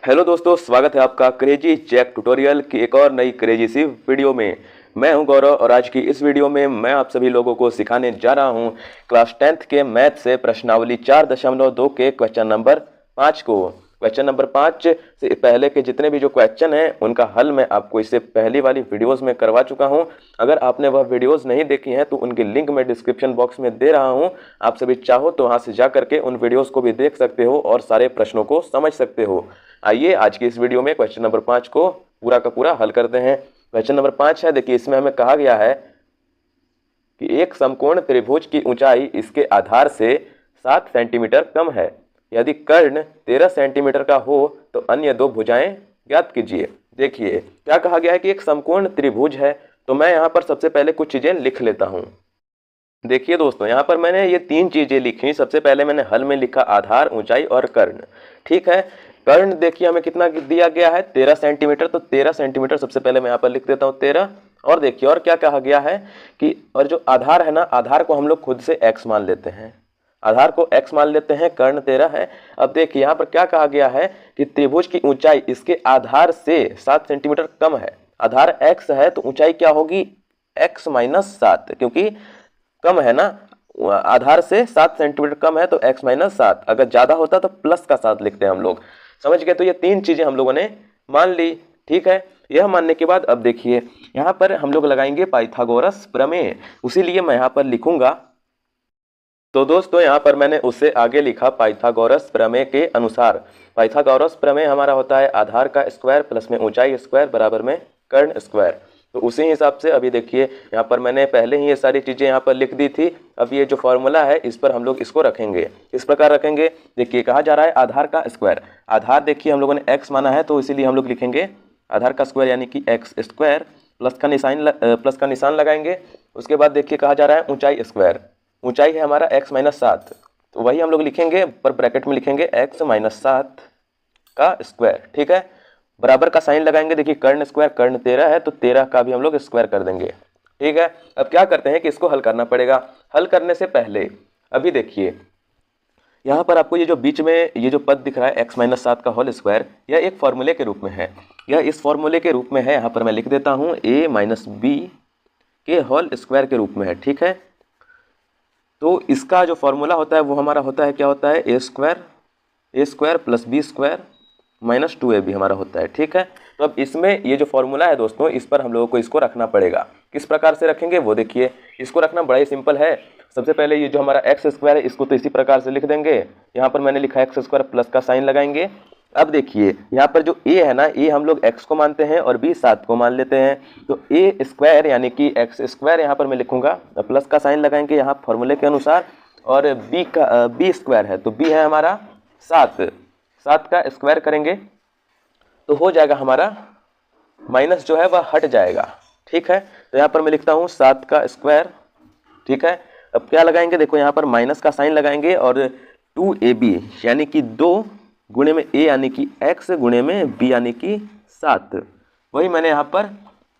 Hello दोस्तों, स्वागत है आपका क्रेजी जैक ट्यूटोरियल की एक और नई क्रेजी सी वीडियो में। मैं हूं गौरव और आज की इस वीडियो में मैं आप सभी लोगों को सिखाने जा रहा हूं क्लास 10th के मैथ से प्रश्नावली 4.2 के क्वेश्चन नंबर 5 को। क्वेश्चन नंबर 5 से पहले के जितने भी जो क्वेश्चन हैं उनका हल मैं आपको इससे पहली वाली वीडियोस में करवा चुका हूं। अगर आपने वह वीडियोस नहीं देखी हैं तो उनकी लिंक मैं डिस्क्रिप्शन बॉक्स में दे रहा हूं। आप सभी चाहो तो वहां से जा करके उन वीडियोस को भी देख सकते हो और सारे प्रश्नों को समझ सकते हो। आइए आज की इस वीडियो में क्वेश्चन नंबर 5 को पूरा का पूरा हल करते हैं। क्वेश्चन नंबर 5 है, देखिए इसमें हमें कहा गया है कि एक समकोण त्रिभुज की ऊंचाई इसके आधार से 7 सेंटीमीटर कम है। यदि कर्ण 13 सेंटीमीटर का हो तो अन्य दो भुजाएं ज्ञात कीजिए। देखिए क्या कहा गया है कि एक समकोण त्रिभुज है, तो मैं यहाँ पर सबसे पहले कुछ चीजें लिख लेता हूँ। देखिए दोस्तों, यहाँ पर मैंने ये 3 चीजें लिखी। सबसे पहले मैंने हल में लिखा आधार, ऊंचाई और कर्ण। ठीक है, कर्ण देखिए हमें कितना दिया गया है 13 सेंटीमीटर, तो 13 सेंटीमीटर सबसे पहले मैं यहाँ पर लिख देता हूँ 13। और देखिए और क्या कहा गया है कि और जो आधार है ना, आधार को हम लोग खुद से x मान लेते हैं, आधार को x मान लेते हैं, कर्ण 13 है। अब देखिए यहाँ पर क्या कहा गया है कि त्रिभुज की ऊंचाई इसके आधार से 7 सेंटीमीटर कम है। आधार x है तो ऊंचाई क्या होगी x माइनस 7, क्योंकि कम है ना, आधार से 7 सेंटीमीटर कम है तो x माइनस 7। अगर ज्यादा होता तो प्लस का 7 लिखते हैं हम लोग। समझ गए? तो ये 3 चीजें हम लोगों ने मान ली। ठीक है, यह मानने के बाद अब देखिए यहाँ पर हम लोग लगाएंगे पाइथागोरस प्रमेय। उसीलिए मैं यहाँ पर लिखूंगा, तो दोस्तों यहाँ पर मैंने उससे आगे लिखा पाइथागोरस प्रमेय के अनुसार। पाइथागोरस प्रमेय हमारा होता है आधार का स्क्वायर प्लस में ऊंचाई स्क्वायर बराबर में कर्ण स्क्वायर। तो उसी हिसाब से अभी देखिए यहाँ पर मैंने पहले ही ये सारी चीज़ें यहाँ पर लिख दी थी। अब ये जो फॉर्मूला है इस पर हम लोग इसको रखेंगे। इस प्रकार रखेंगे, देखिए कहा जा रहा है आधार का स्क्वायर। आधार देखिए हम लोगों ने x माना है तो इसीलिए हम लोग लिखेंगे आधार का स्क्वायर यानी कि एक्स स्क्वायर, प्लस का निशान लगाएंगे। उसके बाद देखिए कहा जा रहा है ऊंचाई स्क्वायर, ऊंचाई है हमारा x माइनस 7, तो वही हम लोग लिखेंगे, पर ब्रैकेट में लिखेंगे x माइनस 7 का स्क्वायर। ठीक है, बराबर का साइन लगाएंगे। देखिए कर्ण स्क्वायर, कर्ण 13 है तो 13 का भी हम लोग स्क्वायर कर देंगे। ठीक है, अब क्या करते हैं कि इसको हल करना पड़ेगा। हल करने से पहले अभी देखिए यहाँ पर आपको ये जो बीच में ये जो पद दिख रहा है x माइनस 7 का होल स्क्वायर, यह एक फॉर्मूले के रूप में है। यह इस फॉर्मूले के रूप में है, यहाँ पर मैं लिख देता हूँ a माइनस बी के होल स्क्वायर के रूप में है। ठीक है, तो इसका जो फॉर्मूला होता है वो हमारा होता है, क्या होता है, A square plus B square minus 2ab हमारा होता है। ठीक है, तो अब इसमें ये जो फॉर्मूला है दोस्तों, इस पर हम लोगों को इसको रखना पड़ेगा। किस प्रकार से रखेंगे वो देखिए, इसको रखना बड़ा ही सिंपल है। सबसे पहले ये जो हमारा एक्स स्क्वायर है इसको तो इसी प्रकार से लिख देंगे। यहाँ पर मैंने लिखा एक्स स्क्वायर, प्लस का साइन लगाएंगे। अब देखिए यहाँ पर जो a है ना, a हम लोग x को मानते हैं और b 7 को मान लेते हैं, तो a स्क्वायर यानी कि एक्स स्क्वायर यहाँ पर मैं लिखूंगा, प्लस का साइन लगाएंगे यहाँ फॉर्मूले के अनुसार। और b स्क्वायर है तो b है हमारा 7 का स्क्वायर करेंगे तो हो जाएगा हमारा, माइनस जो है वह हट जाएगा। ठीक है, तो यहाँ पर मैं लिखता हूँ 7 का स्क्वायर। ठीक है, अब क्या लगाएंगे, देखो यहाँ पर माइनस का साइन लगाएंगे और 2ab यानी कि 2 गुणे में a यानी कि x गुणे में b यानी कि 7, वही मैंने यहाँ पर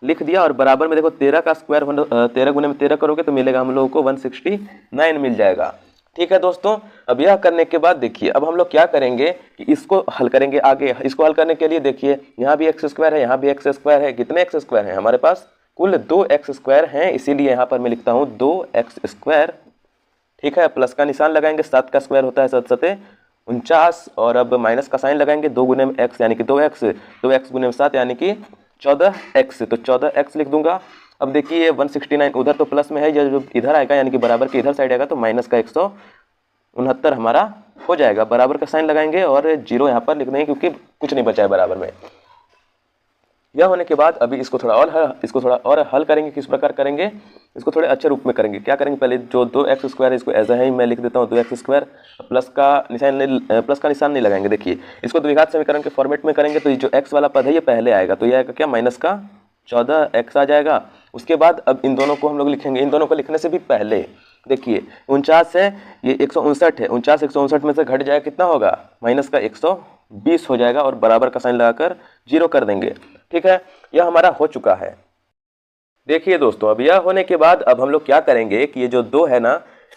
लिख दिया। और बराबर में देखो 13 का स्क्वायर 13 गुणे में 13 करोगे तो मिलेगा हम लोगों को 169 मिल जाएगा। ठीक है दोस्तों, अब यह करने के बाद देखिए अब हम लोग क्या करेंगे कि इसको हल करेंगे आगे। इसको हल करने के लिए देखिए यहाँ भी एक्स स्क्वायर है, यहाँ भी एक्स स्क्वायर है। कितने एक्स स्क्वायर हैं हमारे पास? कुल 2 एक्स स्क्वायर हैं, इसीलिए यहाँ पर मैं लिखता हूँ 2 एक्स स्क्वायर। ठीक है, प्लस का निशान लगाएंगे, 7 का स्क्वायर होता है 7 सते 49, और अब माइनस का साइन लगाएंगे, 2 गुने में एक्स यानी कि 2x गुने में 7 यानी कि 14x, तो 14x लिख दूंगा। अब देखिए 169 उधर तो प्लस में है, जो इधर आएगा यानी कि बराबर के इधर साइड आएगा तो माइनस का 169 हमारा हो जाएगा। बराबर का साइन लगाएंगे और 0 यहाँ पर लिख देंगे क्योंकि कुछ नहीं बचा है बराबर में। यह होने के बाद अभी इसको थोड़ा और हल करेंगे। किस प्रकार करेंगे, इसको थोड़े अच्छे रूप में करेंगे। क्या करेंगे, पहले जो 2x स्क्वायर है इसको ऐसा ही मैं लिख देता हूँ 2x स्क्वायर, प्लस का निशान नहीं लगाएंगे। देखिए इसको द्विघात समीकरण के फॉर्मेट में करेंगे तो ये जो x वाला पद है ये पहले आएगा, तो ये आएगा क्या, माइनस का 14x आ जाएगा। उसके बाद अब इन दोनों को हम लोग लिखेंगे। इन दोनों को लिखने से भी पहले देखिए 49 है, ये 159 है, 49 159 में से घट जाएगा, कितना होगा, माइनस का 120 हो जाएगा और बराबर का साइन लगाकर 0 कर देंगे। ठीक है, यह हमारा हो चुका है। देखिए दोस्तों, अब यह होने के बाद अब हम लोग क्या करेंगे कि ये जो 2 है ना,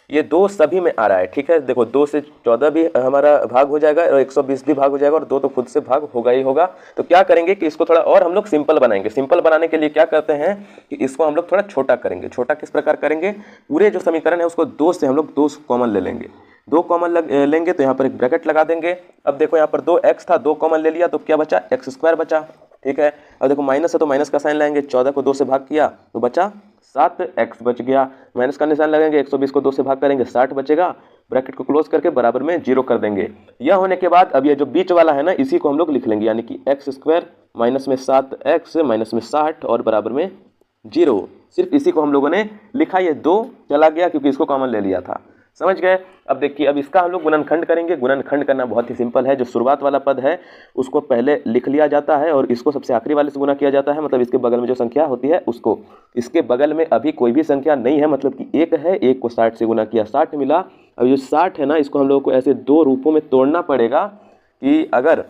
ये 2 सभी में आ रहा है, ठीक है। देखो 2 से 14 भी हमारा भाग हो जाएगा और 120 भी भाग हो जाएगा और 2 तो खुद से भाग होगा ही होगा। तो क्या करेंगे कि इसको थोड़ा और हम लोग सिंपल बनाएंगे। सिंपल बनाने के लिए क्या करते हैं कि इसको हम लोग थोड़ा छोटा करेंगे। छोटा किस प्रकार करेंगे, पूरे जो समीकरण है उसको 2 से हम लोग 2 कॉमन ले लेंगे। 2 कॉमन लेंगे तो यहाँ पर एक ब्रैकेट लगा देंगे। अब देखो यहाँ पर 2x था, 2 कॉमन ले लिया तो क्या बचा, x² बचा, ठीक है। अब देखो माइनस है तो माइनस का साइन लाएंगे, 14 को 2 से भाग किया तो बचा 7x बच गया। माइनस का निशान लगाएंगे, 120 को 2 से भाग करेंगे 60 बचेगा। ब्रैकेट को क्लोज करके बराबर में 0 कर देंगे। यह होने के बाद अब ये जो बीच वाला है ना, इसी को हम लोग लिख लेंगे, यानी कि x² माइनस में 7x माइनस में 60 और बराबर में 0। सिर्फ इसी को हम लोगों ने लिखा। ये 2 चला गया क्योंकि इसको कॉमन ले लिया था, समझ गए। अब देखिए, अब इसका हम लोग गुणनखंड करेंगे। गुणनखंड करना बहुत ही सिंपल है। जो शुरुआत वाला पद है उसको पहले लिख लिया जाता है और इसको सबसे आखिरी वाले से गुना किया जाता है, मतलब इसके बगल में जो संख्या होती है उसको। इसके बगल में अभी कोई भी संख्या नहीं है, मतलब कि 1 है, 1 को 60 से गुना किया 60 मिला। अब जो 60 है ना, इसको हम लोगों को ऐसे 2 रूपों में तोड़ना पड़ेगा कि अगर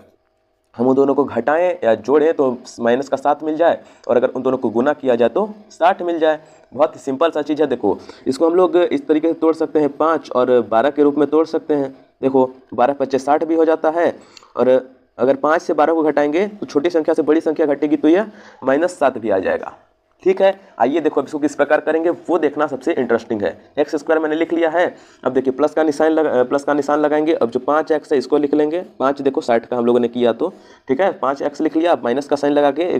हम उन दोनों को घटाएं या जोड़ें तो माइनस का 7 मिल जाए और अगर उन दोनों को गुना किया जाए तो 60 मिल जाए। बहुत ही सिंपल सा चीज़ है। देखो इसको हम लोग इस तरीके से तोड़ सकते हैं, 5 और 12 के रूप में तोड़ सकते हैं। देखो 12 25 60 भी हो जाता है और अगर 5 से 12 को घटाएंगे तो छोटी संख्या से बड़ी संख्या घटेगी तो यह -7 भी आ जाएगा, ठीक है। आइए देखो अब इसको किस प्रकार करेंगे वो देखना सबसे इंटरेस्टिंग है। x² मैंने लिख लिया है। अब देखिए प्लस का निशान लगाएंगे। अब जो 5x है इसको लिख लेंगे। 5 देखो 60 का हम लोगों ने किया तो ठीक है, 5x लिख लिया। अब माइनस का साइन लगा के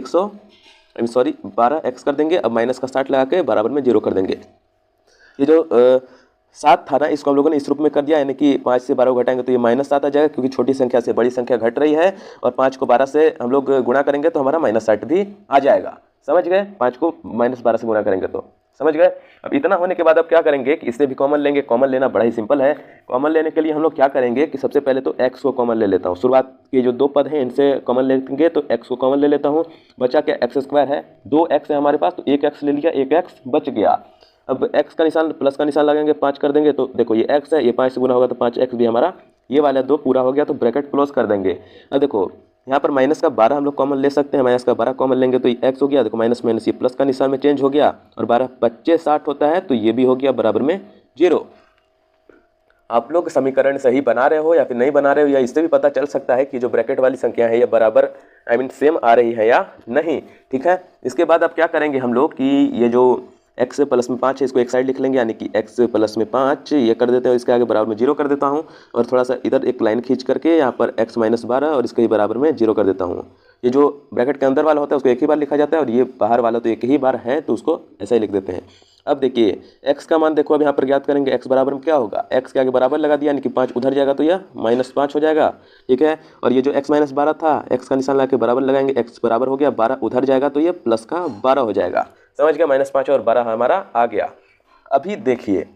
12x कर देंगे। अब माइनस का 60 लगा के बराबर में 0 कर देंगे। ये जो 7 था ना, इसको हम लोगों ने इस रूप में कर दिया, यानी कि 5 से 12 को घटाएंगे तो ये -7 आ जाएगा, क्योंकि छोटी संख्या से बड़ी संख्या घट रही है। और 5 को 12 से हम लोग गुणा करेंगे तो हमारा -60 भी आ जाएगा, समझ गए। 5 को -12 से गुणा करेंगे तो समझ गए। अब इतना होने के बाद अब क्या करेंगे कि इससे भी कॉमन लेंगे। कॉमन लेना बड़ा ही सिंपल है। कॉमन लेने के लिए हम लोग क्या करेंगे कि सबसे पहले तो x को कॉमन ले लेता हूँ। शुरुआत के जो 2 पद हैं इनसे कॉमन लेंगे तो x को कॉमन ले लेता हूँ। बचा क्या, x² है, 2x है हमारे पास तो 1x ले लिया, 1x बच गया। अब x का निशान प्लस का निशान लगाएंगे, 5 कर देंगे तो देखो ये x है, ये 5 से गुना होगा तो 5x भी हमारा, ये वाला 2 पूरा हो गया तो ब्रैकेट क्लोज कर देंगे। अब देखो यहाँ पर माइनस का 12 हम लोग कॉमन ले सकते हैं। माइनस का 12 कॉमन लेंगे तो ये x हो गया। देखो माइनस माइनस ये प्लस का निशान में चेंज हो गया और 12 25 60 होता है तो ये भी हो गया बराबर में 0। आप लोग समीकरण सही बना रहे हो या फिर नहीं बना रहे हो, या इससे भी पता चल सकता है कि जो ब्रैकेट वाली संख्या है ये बराबर सेम आ रही है या नहीं, ठीक है। इसके बाद अब क्या करेंगे हम लोग कि ये जो x प्लस में 5 है इसको एक साइड लिख लेंगे, यानी कि x प्लस में 5 ये कर देते हैं, इसके आगे बराबर में 0 कर देता हूँ और थोड़ा सा इधर एक लाइन खींच करके यहाँ पर x -12 और इसके ही बराबर में 0 कर देता हूँ। ये जो ब्रैकेट के अंदर वाला होता है उसको एक ही बार लिखा जाता है और ये बाहर वाला तो एक ही बार है तो उसको ऐसा ही लिख देते हैं। अब देखिए x का मान देखो अब यहाँ पर ज्ञात करेंगे। x बराबर में क्या होगा, x के आगे बराबर लगा दिया, यानी कि 5 उधर जाएगा तो यह -5 हो जाएगा, ठीक है। और ये जो x -12 था, x का निशान लगा के बराबर लगाएंगे, x बराबर हो गया, 12 उधर जाएगा तो ये प्लस का 12 हो जाएगा, समझ गया। -5 और 12 हमारा आ गया। अभी देखिए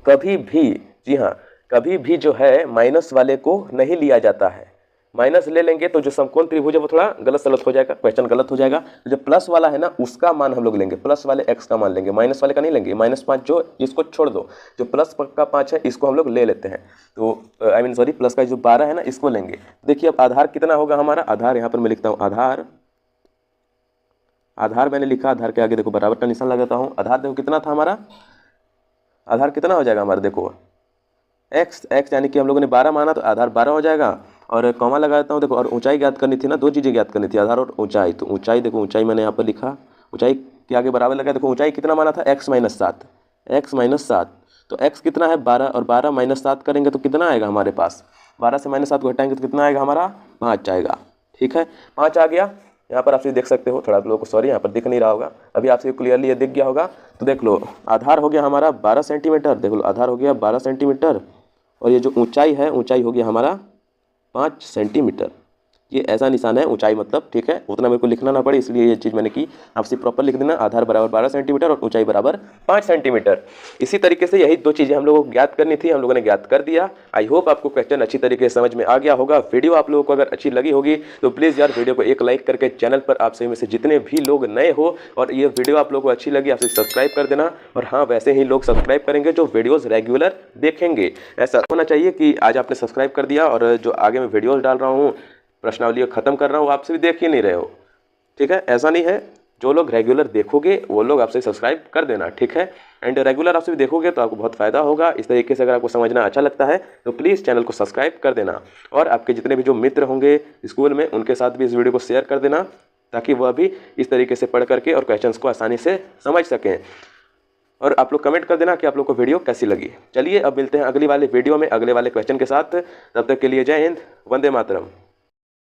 कभी भी, जी हाँ, कभी भी जो है माइनस वाले को नहीं लिया जाता है। माइनस ले लेंगे तो जो समकोण त्रिभुज है वो थोड़ा गलत सलत हो जाएगा, क्वेश्चन गलत हो जाएगा। जो प्लस वाला है ना उसका मान हम लोग लेंगे, प्लस वाले x का मान लेंगे, माइनस वाले का नहीं लेंगे। -5 जो इसको छोड़ दो, जो प्लस का 5 है इसको हम लोग ले लेते हैं। तो प्लस का जो 12 है ना इसको लेंगे। देखिए अब आधार कितना होगा हमारा, आधार यहाँ पर मैं लिखता हूँ, आधार मैंने लिखा, आधार के आगे देखो बराबर का निशान लगाता हूँ। आधार देखो कितना था हमारा, आधार कितना हो जाएगा हमारा, देखो x यानी कि हम लोगों ने 12 माना तो आधार 12 हो जाएगा। और कॉमा लगा देता हूँ देखो, और ऊंचाई ज्ञात करनी थी ना, 2 चीज़ें ज्ञात करनी थी, आधार और ऊंचाई। तो ऊंचाई देखो, ऊंचाई मैंने यहाँ पर लिखा, ऊंचाई के आगे बराबर लगा। देखो ऊंचाई कितना माना था, x -7, तो x कितना है 12 और 12 -7 करेंगे तो कितना आएगा हमारे पास, 12 से -7 को घटाएंगे तो कितना आएगा हमारा, 5 आएगा, ठीक है। 5 आ गया। यहाँ पर आप देख सकते हो, थोड़ा आप लोगों को सॉरी यहाँ पर दिख नहीं रहा होगा, अभी आपसे क्लियरली ये दिख गया होगा। तो देख लो आधार हो गया हमारा 12 सेंटीमीटर, देख लो आधार हो गया 12 सेंटीमीटर और ये जो ऊंचाई है, ऊंचाई हो गया हमारा 5 सेंटीमीटर। ये ऐसा निशान है ऊंचाई मतलब, ठीक है, उतना मेरे को लिखना ना पड़े इसलिए ये चीज़ मैंने की, आपसे प्रॉपर लिख देना। आधार बराबर 12 सेंटीमीटर और ऊंचाई बराबर 5 सेंटीमीटर। इसी तरीके से यही 2 चीज़ें हम लोगों को ज्ञात करनी थी, हम लोगों ने ज्ञात कर दिया। आई होप आपको क्वेश्चन अच्छी तरीके से समझ में आ गया होगा। वीडियो आप लोगों को अगर अच्छी लगी होगी तो प्लीज़ यार वीडियो को एक लाइक करके चैनल पर आप सभी में से जितने भी लोग नए हो और ये वीडियो आप लोगों को अच्छी लगी आपसे सब्सक्राइब कर देना। और हाँ, वैसे ही लोग सब्सक्राइब करेंगे जो वीडियोज़ रेगुलर देखेंगे। ऐसा होना चाहिए कि आज आपने सब्सक्राइब कर दिया और जो आगे मैं वीडियोज़ डाल रहा हूँ, प्रश्नावली खत्म कर रहा हूँ, आपसे भी देख ही नहीं रहे हो, ठीक है। ऐसा नहीं है, जो लोग रेगुलर देखोगे वो लोग आपसे सब्सक्राइब कर देना, ठीक है। एंड रेगुलर आपसे भी देखोगे तो आपको बहुत फ़ायदा होगा। इस तरीके से अगर आपको समझना अच्छा लगता है तो प्लीज़ चैनल को सब्सक्राइब कर देना, और आपके जितने भी जो मित्र होंगे स्कूल में उनके साथ भी इस वीडियो को शेयर कर देना, ताकि वह भी इस तरीके से पढ़ करके और क्वेश्चंस को आसानी से समझ सकें। और आप लोग कमेंट कर देना कि आप लोग को वीडियो कैसी लगी। चलिए अब मिलते हैं अगली वाले वीडियो में अगले वाले क्वेश्चन के साथ। तब तक के लिए जय हिंद, वंदे मातरम।